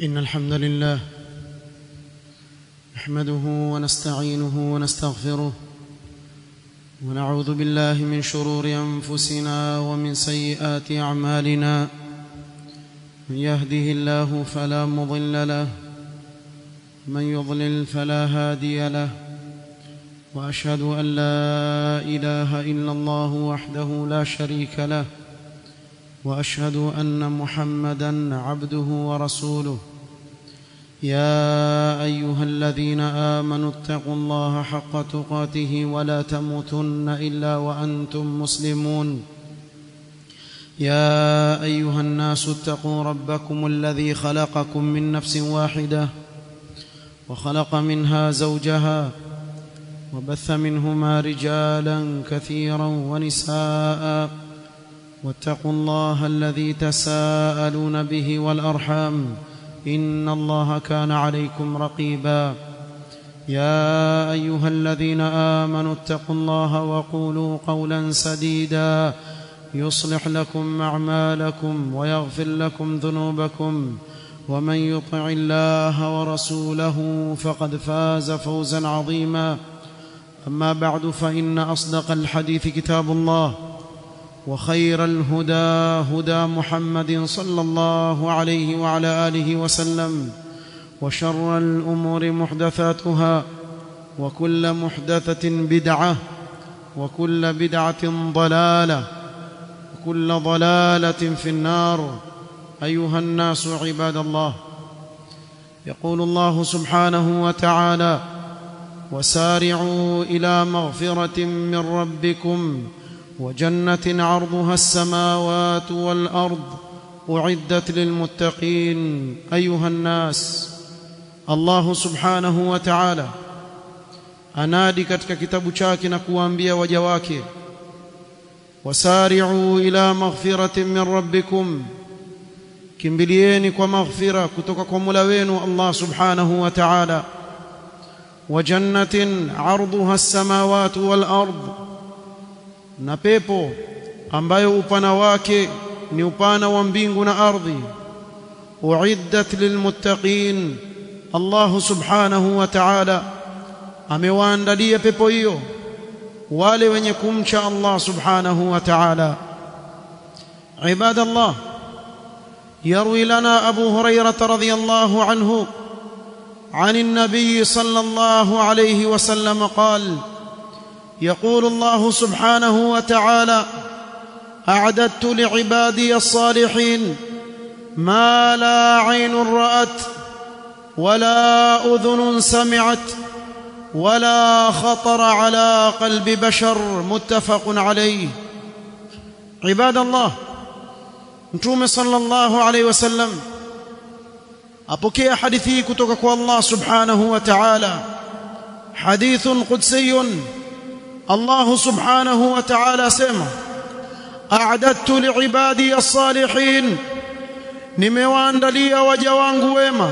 إن الحمد لله نحمده ونستعينه ونستغفره ونعوذ بالله من شرور أنفسنا ومن سيئات أعمالنا. من يهده الله فلا مضل له من يضلل فلا هادي له، وأشهد أن لا إله إلا الله وحده لا شريك له، وأشهد أن محمدًا عبده ورسوله. يا أيها الذين آمنوا اتقوا الله حق تقاته ولا تموتن إلا وأنتم مسلمون. يا أيها الناس اتقوا ربكم الذي خلقكم من نفس واحدة وخلق منها زوجها وبث منهما رجالا كثيرا ونساء، واتقوا الله الذي تساءلون به والأرحام إن الله كان عليكم رقيبا. يا أيها الذين آمنوا اتقوا الله وقولوا قولا سديدا يصلح لكم أعمالكم ويغفر لكم ذنوبكم، ومن يطع الله ورسوله فقد فاز فوزا عظيما. أما بعد، فإن أصدق الحديث كتاب الله، وخير الهدى هدى محمد صلى الله عليه وعلى آله وسلم، وشر الأمور محدثاتها، وكل محدثة بدعة، وكل بدعة ضلالة، وكل ضلالة في النار. أيها الناس عباد الله، يقول الله سبحانه وتعالى: وسارعوا إلى مغفرة من ربكم وجنة عرضها السماوات والأرض أعدت للمتقين. أيها الناس، الله سبحانه وتعالى anadi katika kitabu chake na kuambia waja wake, wasari'u ila maghfiratin min rabbikum, kimbilieni kwa maghfira kutoka kwa Mola wenu Allah subhanahu wa ta'ala, wa jannatin 'arduha as-samawati wal ard, na pepo ambayo upana wake ni upana wa mbingu na ardhi. Uiddat lilmuttaqin, Allah subhanahu wa ta'ala amewaandalia pepo hiyo wale wenye kumcha Allah subhanahu wa ta'ala. Ibadallah, yarwi lana Abu Hurairah radhiyallahu anhu عن النبي صلى الله عليه وسلم قال: يقول الله سبحانه وتعالى: أعددت لعبادي الصالحين ما لا عين رأت ولا أذن سمعت ولا خطر على قلب بشر. متفق عليه. عباد الله، Mtume sallallahu alayhi wasallam apokea hadithi kutoka kwa Allah subhanahu wa ta'ala, hadithun qudsiyun. Allah subhanahu wa ta'ala asema: a'dadtu li'ibadi as-salihin, nimewaandalia waja wangu wema,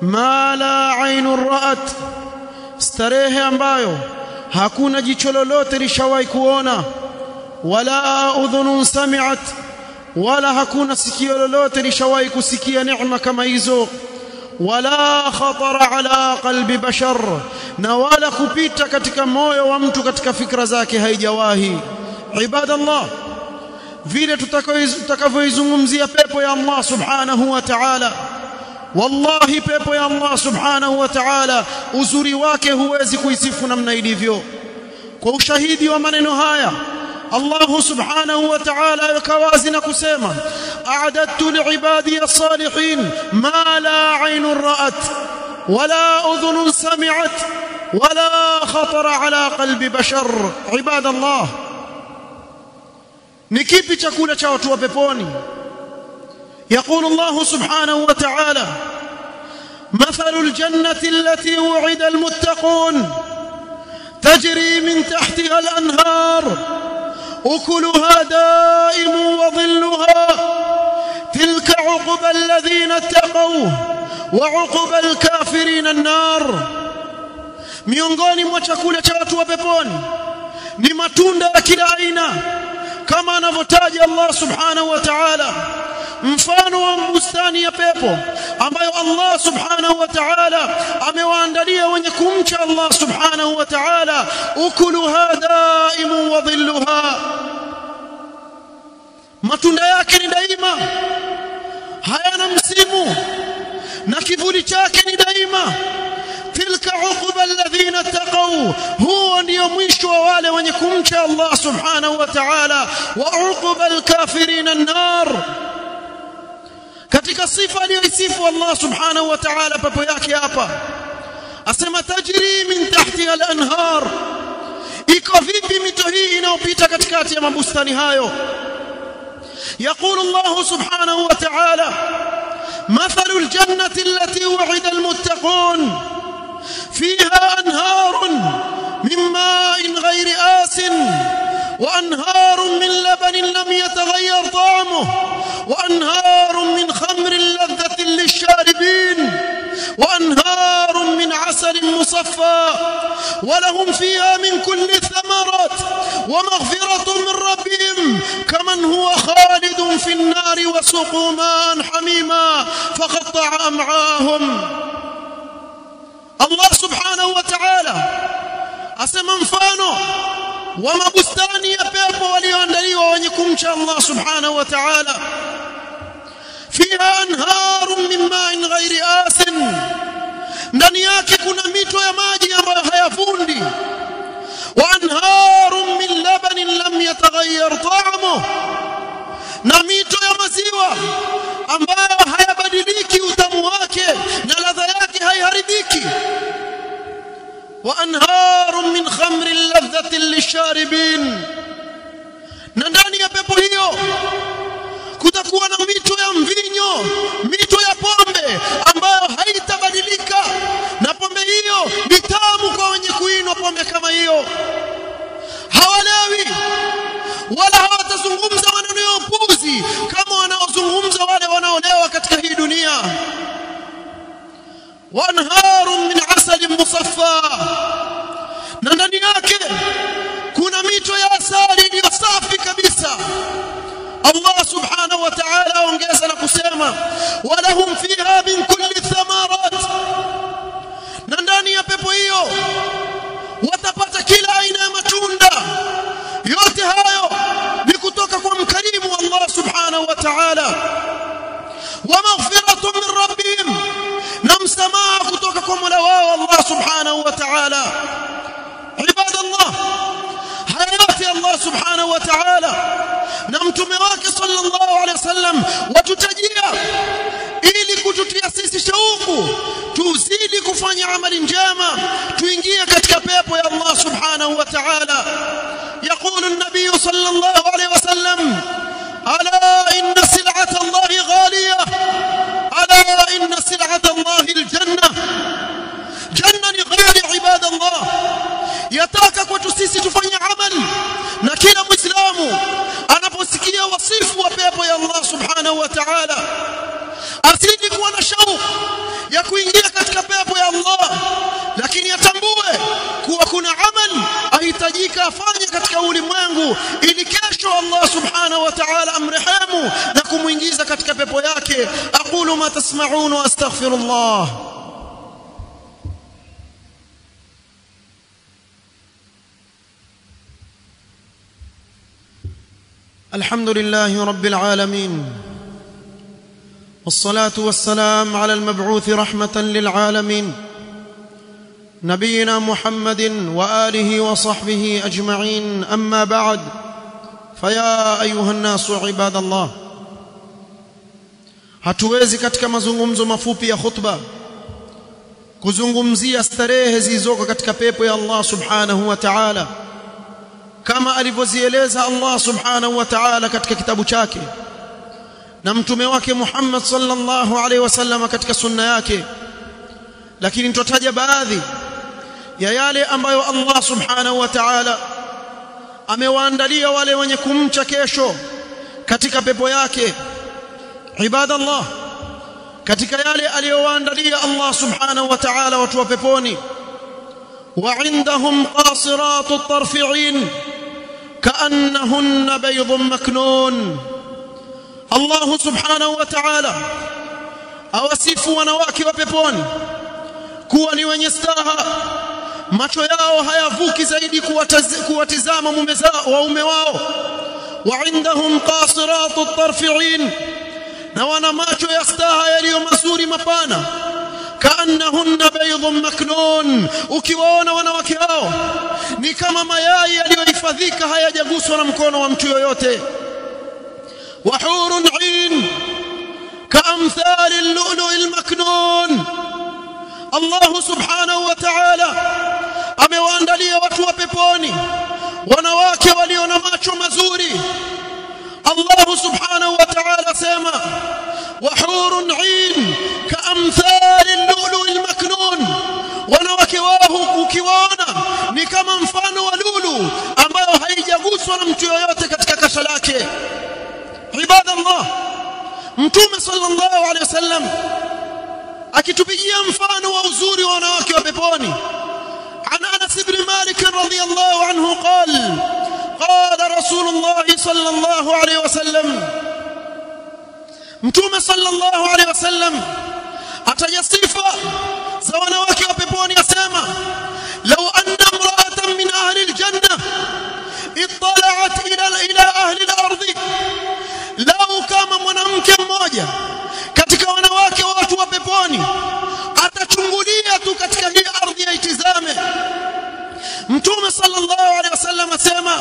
ma la 'ainun ra'at, starehe ambayo hakuna jicho lolote lishawahi kuona, wala udhunun sami'at, wala hakuna sikio lolote lishawahi kusikia neema kama hizo, wala khatara ala qalbi bashar, na wala kupita katika moyo wa mtu katika fikra zake haijawahi. Ibadallah, vile tutakavyoizungumzia pepo ya Allah subhanahu wa ta'ala, wallahi pepo ya Allah subhanahu wa ta'ala uzuri wake huwezi kuisifu namna ilivyo. Kwa ushahidi wa maneno haya, Allah subhanahu wa ta'ala yakawazi na kusema: a'dadtu li'ibadi as-salihin ma la 'aynun ra'at wala udhunun sami'at wala khatara ala qalbi bashar. Ibadallah, ni kipi chakula cha watu wa peponi? يقول الله سبحانه وتعالى: مثل الجنة التي وعد المتقون تجري من تحتها الأنهار أكلها دائم وظلها تلك عقبى الذين اتقوا وعقبى الكافرين النار. miongoni mwa chakula cha watu wa peponi ni matunda ya kila aina, kama anavyotaja Allah subhanahu wa ta'ala mfano wa bustani ya pepo ambayo Allah subhanahu wa ta'ala amewaandalia wenye kumcha Allah subhanahu wa ta'ala, ukuluha daimun wa dhilluha, matunda yake ni daima, hayana msimu, na kivuli chake ni daima. Tilka uqba alladhina taqaw, huwa ndio mwisho wa wale wenye kumcha Allah subhanahu wa ta'ala. Wa uqba alkafirin an-nar, katika sifa aliyoisifu Allah subhanahu wa ta'ala pepo yake hapa asema tajri min tahtiha al-anhar, iko vipi mito hii inayopita katikati ya mabustani hayo? يقول الله سبحانه وتعالى مثل الجنة التي وعد المتقون فيها أنهار من ماء غير آس وأنهار من لبن لم يتغير طعمه وأنهار من خمر لذة للشاربين وأنهار من عسل مصفى ولهم فيها من كل الثمرات ومغفرة من ربهم كمن هو خالد في النار وسقوا ماء حميما فقطع أمعاءهم. Allah subhanahu wa ta'ala asema mfano wa mabustani ya pepo walioandaliwa wenye kumcha Allah subhanahu wa ta'ala, fiha anharun min ma'in ghairi asin, ndani yake kuna mito ya maji ambayo hayavundi, wa anharun min labanin lam yataghayyar ta'muhu, na mito ya maziwa ambayo hayabadiliki utamu wake na ladha yake haiharibiki, wa anharun min khamrin ladhatin lisharibin, na ndani ya pepo hiyo kutakuwa na mito ya mvinyo, mito ya pombe ambayo haitabadilika, na pombe hiyo ni tamu kwa wenye kuinywa pombe kama hiyo. Hawalewi wala hawatazungumza maneno ya upuzi kama wanaozungumza wale wanaolewa katika hii dunia. Wa anharun min asalin musaffa, na ndani yake kuna mito ya asali iliyo safi kabisa. Allah subhanahu wa ta'ala ongeza na kusema walahum fiha min kulli thamarat, na ndani ya pepo hiyo watapata kila aina ya matunda. Yote hayo ni kutoka kwa mkarimu Allah subhanahu wa ta'ala, wa maghfiratun min rabbihim, na msamaha kutoka kwa Mola wao Allah subhanahu wa ta'ala. Ibadallah, hayati Allah subhanahu wa ta'ala na mtume wake sallallahu alaihi wasallam watutajia ili kututia sisi shauku tuzidi kufanya amali njema, tuingie katika pepo ya Allah subhanahu wa ta'ala. يقول النبي صلى الله عليه وسلم ألا إن سلعة الله غالية، ألا إن سلعة الله الجنة، جنة غالي. عباد الله، يتاكك وتسيسي تفني عمل نكيل مسلم أنا بسكية وصيف وبيبو يا الله سبحانه وتعالى أسيدك وانا شوق يكون يكتك بيبو يا الله، لكن يتنبوه كوا كنا عمل ahitajika afanye katika ulimwengu ili kesho Allah subhanahu wa ta'ala amrehemu na kumuingiza katika pepo yake. Aqulu ma tasma'un wa astaghfirullah. Alhamdulillahi rabbil alamin, wassalatu wassalam ala al-mab'uth rahmatan lil alamin نبينا محمد وآله وصحبه أجمعين. أما بعد، فيا أيها الناس عباد الله، hatuwezi katika mazungumzo mafupi ya khutba kuzungumzia starehe zilizoko katika pepo ya Allah subhanahu wa ta'ala kama alivyozieleza Allah subhanahu wa ta'ala katika kitabu chake na mtume wake Muhammad sallallahu alaihi wasallam katika sunna yake, lakini tutataja baadhi ya yale ambayo Allah subhanahu wa ta'ala amewaandalia wale wenye kumcha kesho katika pepo yake. Ibadallah, katika yale aliyowaandalia Allah subhanahu wa ta'ala watu wa peponi, wa indahum qasiratu at-tarfi'in ka'annahunna baydun maknun. Allah subhanahu wa ta'ala awasifu wanawake wa peponi kuwa ni wenye staha, macho yao hayavuki zaidi kuwatizama waume wao. Wa indahum qasiratu tarfi'in, na wana macho ya staha yaliyo mazuri mapana. Kaannahunna baydun maknun, ukiwaona wanawake hao ni kama mayai yaliyohifadhika, hayajaguswa na mkono wa mtu yoyote. Wa hurun 'ain kaamthali al-lu'lu' al-maknun, Allah subhanahu wa ta'ala amewaandalia watu wa peponi wanawake walio na macho mazuri. Allah subhanahu wa ta'ala sema wa hurun 'ain kaamthali al-lu'lu' al-maknun, wanawake wao ukiwaona ni kama mfano wa lulu ambayo haijaguswa na mtu yoyote katika kasha lake. Ibadallah, Mtume sallallahu alayhi wasallam akitupigia mfano wa uzuri wa wanawake wa peponi, عن أنس بن مالك رضي الله عنه قال قال رسول الله صلى الله عليه وسلم، متوم صلى الله عليه وسلم أتجسف زوانواك وبيبون يسامى لو أن امرأة من أهل الجنة اطلعت إلى أهل الأرض، لو كما mwanamke mmoja katika wanawake wa watu wa peponi atachungulia tu katika hii ardhi aitizame, Mtume sallallahu alaihi wasallam asema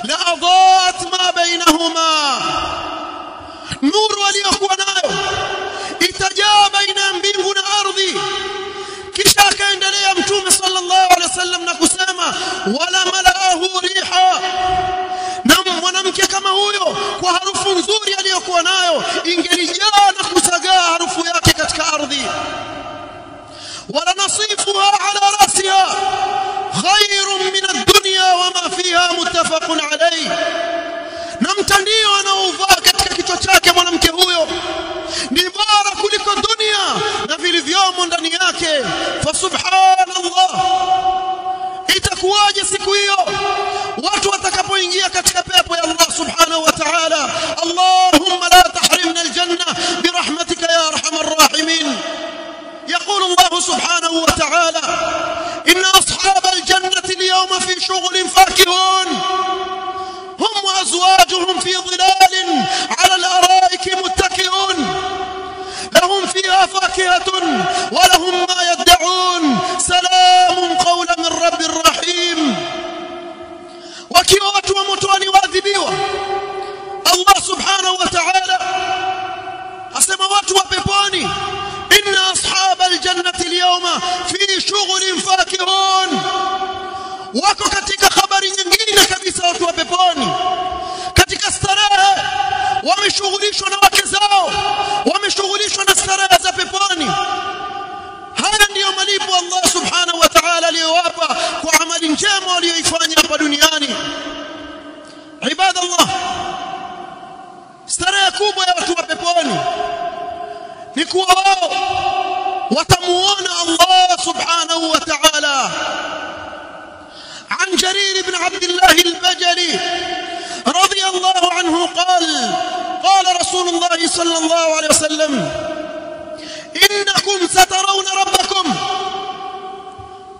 la adhat ma bainahuma, nuru aliyokuwa nayo itajaa baina mbingu na ardhi. Kisha akaendelea Mtume sallallahu alaihi wasallam na kusema wala malaahu riha, na mwanamke kama huyo kwa harufu nzuri aliyokuwa nayo ingelijaa na kusagaa harufu yake katika ardhi. wala nasifuha ala rasiha khairun min ad-dunya wama fiha muttafaqun alayhi, na mtandio anaovaa katika kichwa chake mwanamke huyo ni bora kuliko dunia na vilivyomo ndani yake. Fa subhanallah, itakuwaje siku hiyo watu watakapoingia katika pepo ya Allah subhanahu wa ta'ala? Allahumma la tahrimna aljanna birahmatika ya arhamar rahimin. يقول الله سبحانه وتعالى إن أصحاب الجنة اليوم في شغل فاكهون هم وأزواجهم في ظلال على الأرائك متكئون لهم فيها فاكهة ولهم ما يدعون سلام قولا من رب رحيم. wakiwa watu wa motoni waadhibiwa, Allah subhanahu wa ta'ala asema watu wa peponi inna ashabal jannati al-yawma fi shughlin fakihun, wako katika habari nyingine kabisa. Watu wa peponi katika starehe wameshughulishwa na wake zao, wameshughulishwa na starehe za peponi. Haya ndiyo malipo Allah subhanahu wa ta'ala aliyowapa kwa amali njema waliyoifanya hapa duniani. Ibadallah, starehe kubwa ya watu wa peponi ni kuwa wao watamuona Allah subhanahu wa ta'ala. عن جرير بن عبد الله البجلي رضي الله عنه قال قال رسول الله صلى الله عليه وسلم إنكم سترون ربكم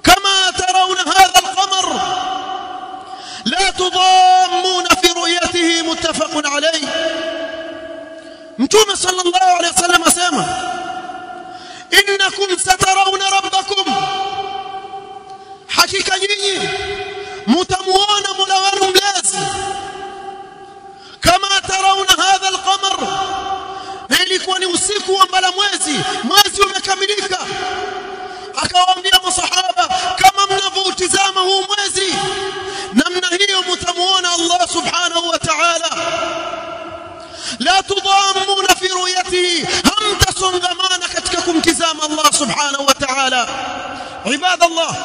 كما ترون هذا القمر لا تضامون في رؤيته متفق عليه. متوم صلى الله عليه وسلم اسمع إنكم سترون ربكم، حقيقة nyinyi mtamuona Mola wenu mlezi kama tarauna hadha alqamar, ilikuwa ni usiku wa mwezi umekamilika. Akawaambia masahaba kama mnavyoutizama huu mwezi namna hiyo mtamuona Allah subhanahu wa ta'ala. la tudamuna fi ru'yatihi, hamtasongamana katika kumtizama Allah subhanahu wa ta'ala. Ibadallah,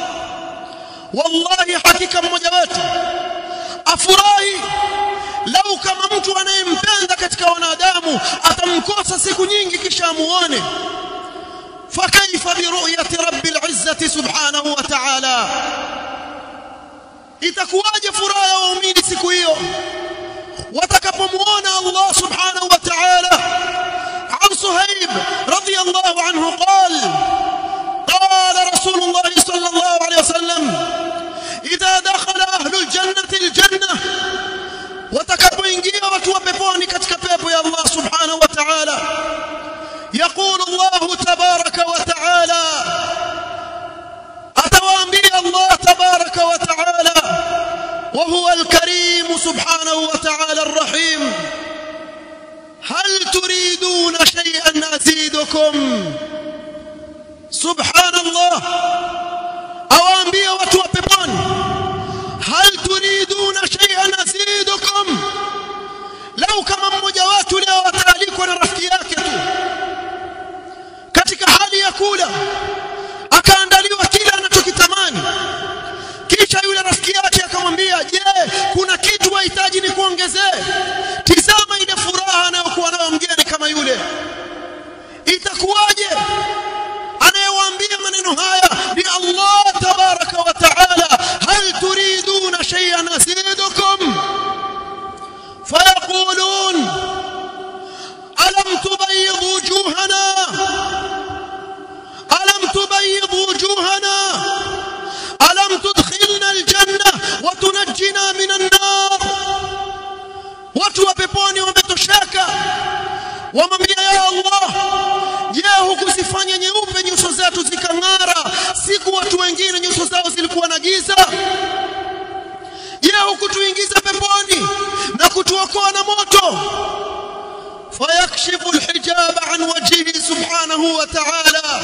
wallahi hakika mmoja wetu afurahi lau kama mtu anayempenda katika wanadamu atamkosa siku nyingi kisha amuone. fakaifa bi ru'yati rabbil izzati subhanahu wa ta'ala, itakuwaje furaha ya waumini siku hiyo watakapomuona Allah subhanahu wa ta'ala arsu وهيب رضي الله عنه قال رسول الله صلى الله عليه وسلم إذا دخل أهل الجنة الجنة وتكبوingia watu wa peponi katika pepo ya Allah subhanahu wa ta'ala يقول الله تبارك وتعالى أتوانبي الله تبارك وتعالى وهو الكريم سبحانه وتعالى الرحيم هل تريدون شيئا أزيدكم سبحان الله أوانبي watu wa peponi هل تريدون شيئا أزيدكم لو kama mmoja watu leo ataalikwa na rafiki yake tu katika hali ya kula akaandaliwa kila anachokitamani kisha yule rafiki yake akamwambia je kuna kitu wahitaji nikuongezee tazama ile furaha anayokuwa nayo mgeni kama yule itakuwaje anayewaambia maneno haya ni Allah tabaraka wa taala hal turiduna shay'an azidukum fayaqulun alam tubayyid wujuhana ألم تبيض وجوهنا ألم تدخلنا الجنة وتنجنا من النار watu wa peponi wametosheka wamwambia ya Allah je hukuzifanya nyeupe nyuso zetu zikang'ara siku watu wengine nyuso zao zilikuwa na giza je hukutuingiza peponi na kutuokoa na moto fayakshifu alhijab an wajhihi subhanahu wa ta'ala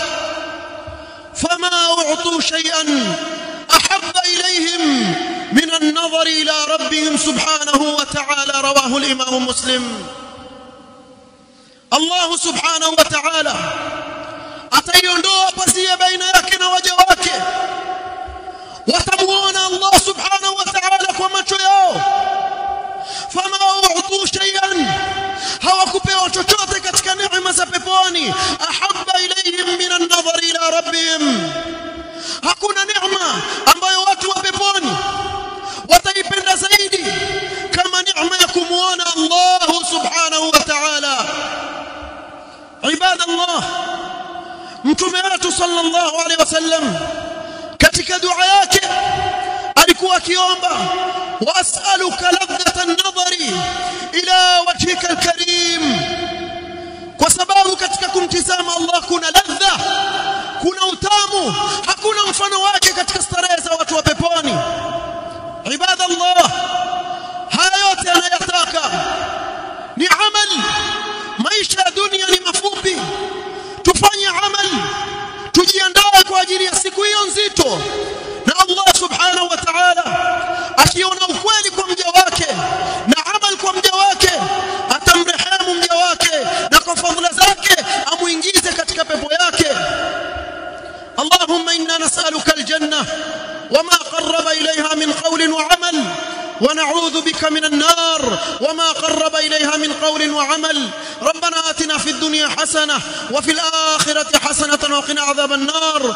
فما أعطوا شيئا أحب إليهم من النظر إلى ربهم سبحانه وتعالى رواه الإمام مسلم الله سبحانه وتعالى ataiondoa pazia baina yake na waja wake watamuona Allah subhanahu wa ta'ala kwa macho yao fama u'tu shay'an hawakupewa chochote katika neema za peponi ahabba ilayhim min an-nadhar ila rabbihim hakuna neema ambayo watu wa peponi wataipenda zaidi kama neema ya kumuona Allah subhanahu wa ta'ala ibadallah mtume wetu sallallahu alayhi wasallam katika dua yake alikuwa akiomba was'aluka ladhata an-nadhari ila wajhika al-karim kwa sababu katika kumtizama Allah kuna ladha kuna utamu hakuna mfano wake katika starehe za watu wa peponi ibadallah haya yote anayataka ni amali maisha ya dunia ni mafupi tufanye amali tujiandae kwa ajili ya siku hiyo nzito na Allah subhanahu wa ta'ala akiona ukweli kwa mja wake na amal kwa mja wake atamrehemu mja wake na kwa fadhila zake amuingize katika pepo yake Allahumma inna nas'aluka aljanna wama qarraba ilayha min qawlin wa amal ونعوذ بك من النار وما قرب إليها من قول وعمل ربنا آتنا في الدنيا حسنة وفي الآخرة حسنة وقنا عذاب النار